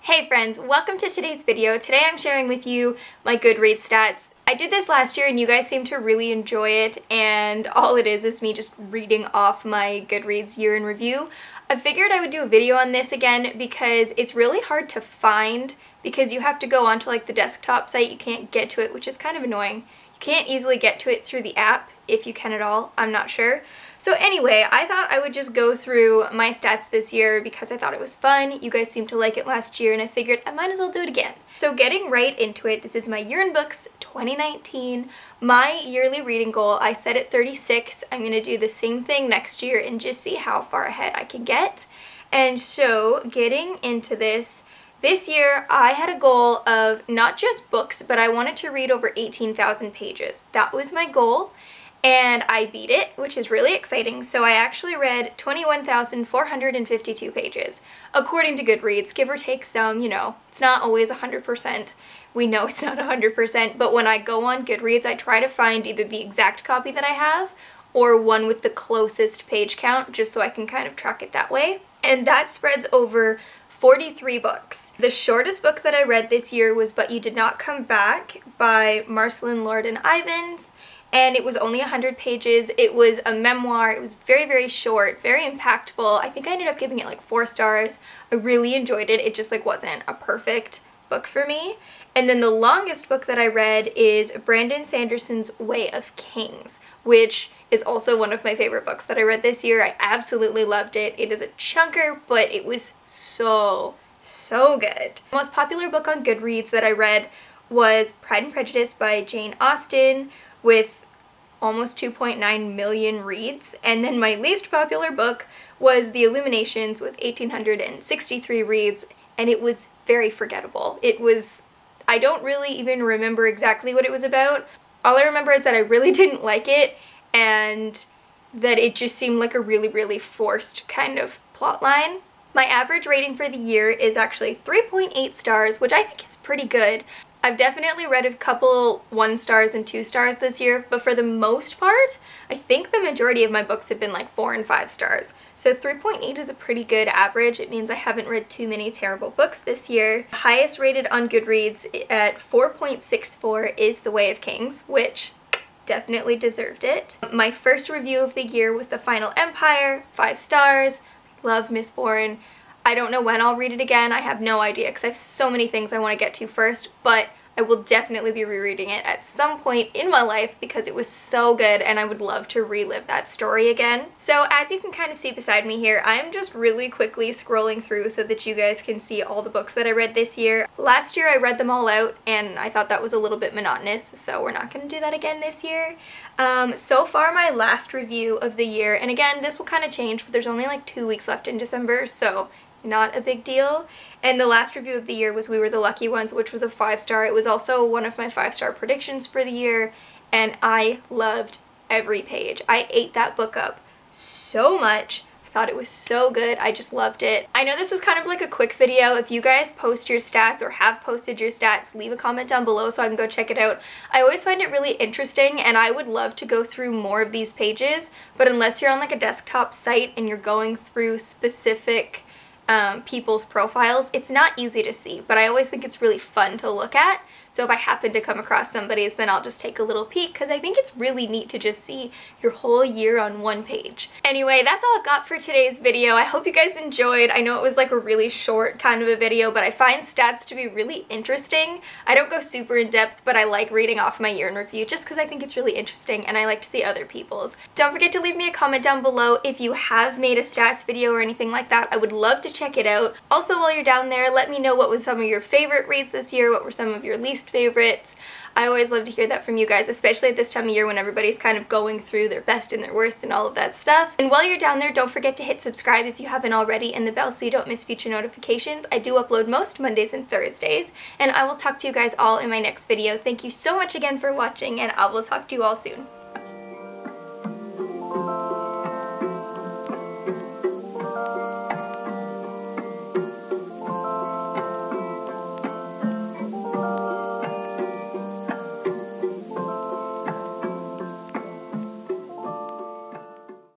Hey friends, welcome to today's video. Today I'm sharing with you my Goodreads stats. I did this last year and you guys seem to really enjoy it, and all it is me just reading off my Goodreads year in review. I figured I would do a video on this again because it's really hard to find because you have to go onto like the desktop site. You can't get to it, which is kind of annoying. You can't easily get to it through the app, if you can at all, I'm not sure. So anyway, I thought I would just go through my stats this year because I thought it was fun. You guys seemed to like it last year and I figured I might as well do it again. So getting right into it, this is my year in books 2019. My yearly reading goal, I set at 36. I'm going to do the same thing next year and just see how far ahead I can get. And so getting into this year I had a goal of not just books, but I wanted to read over 18,000 pages. That was my goal. And I beat it, which is really exciting. So I actually read 21,452 pages, according to Goodreads, give or take some, you know, it's not always 100%. We know it's not 100%, but when I go on Goodreads, I try to find either the exact copy that I have or one with the closest page count, just so I can kind of track it that way. And that spreads over 43 books. The shortest book that I read this year was But You Did Not Come Back by Marcelin Lorden-Ivens. And it was only 100 pages. It was a memoir. It was very, very short, very impactful. I think I ended up giving it like 4 stars. I really enjoyed it. It just like wasn't a perfect book for me. And then the longest book that I read is Brandon Sanderson's Way of Kings, which is also one of my favorite books that I read this year. I absolutely loved it. It is a chunker, but it was so good. The most popular book on Goodreads that I read was Pride and Prejudice by Jane Austen, with almost 2.9 million reads. And then my least popular book was The Illuminations with 1,863 reads, and it was very forgettable. It was, I don't really even remember exactly what it was about. All I remember is that I really didn't like it and that it just seemed like a really forced kind of plot line. My average rating for the year is actually 3.8 stars, which I think is pretty good. I've definitely read a couple 1 stars and 2 stars this year, but for the most part, I think the majority of my books have been like 4 and 5 stars. So 3.8 is a pretty good average. It means I haven't read too many terrible books this year. The highest rated on Goodreads at 4.64 is The Way of Kings, which definitely deserved it. My first review of the year was The Final Empire, 5 stars. Love Mistborn. I don't know when I'll read it again. I have no idea because I have so many things I want to get to first, but I will definitely be rereading it at some point in my life because it was so good and I would love to relive that story again. So as you can kind of see beside me here, I'm just really quickly scrolling through so that you guys can see all the books that I read this year. Last year I read them all out and I thought that was a little bit monotonous, so we're not going to do that again this year. So far my last review of the year, and again this will kind of change, but there's only like 2 weeks left in December, so not a big deal. And the last review of the year was We Were the Lucky Ones, which was a 5-star. It was also one of my 5-star predictions for the year, and I loved every page. I ate that book up so much. I thought it was so good. I just loved it. I know this was kind of like a quick video. If you guys post your stats or have posted your stats, leave a comment down below so I can go check it out. I always find it really interesting and I would love to go through more of these pages, but unless you're on like a desktop site and you're going through specific people's profiles, it's not easy to see, but I always think it's really fun to look at. So if I happen to come across somebody's, then I'll just take a little peek because I think it's really neat to just see your whole year on one page. Anyway, that's all I've got for today's video. I hope you guys enjoyed. I know it was like a really short kind of a video, but I find stats to be really interesting. I don't go super in depth, but I like reading off my year in review just because I think it's really interesting and I like to see other people's. Don't forget to leave me a comment down below if you have made a stats video or anything like that. I would love to check it out. Also, while you're down there, let me know what was some of your favorite reads this year, what were some of your least favorites. I always love to hear that from you guys, especially at this time of year when everybody's kind of going through their best and their worst and all of that stuff. And while you're down there, don't forget to hit subscribe if you haven't already and the bell so you don't miss future notifications. I do upload most Mondays and Thursdays, and I will talk to you guys all in my next video. Thank you so much again for watching, and I will talk to you all soon.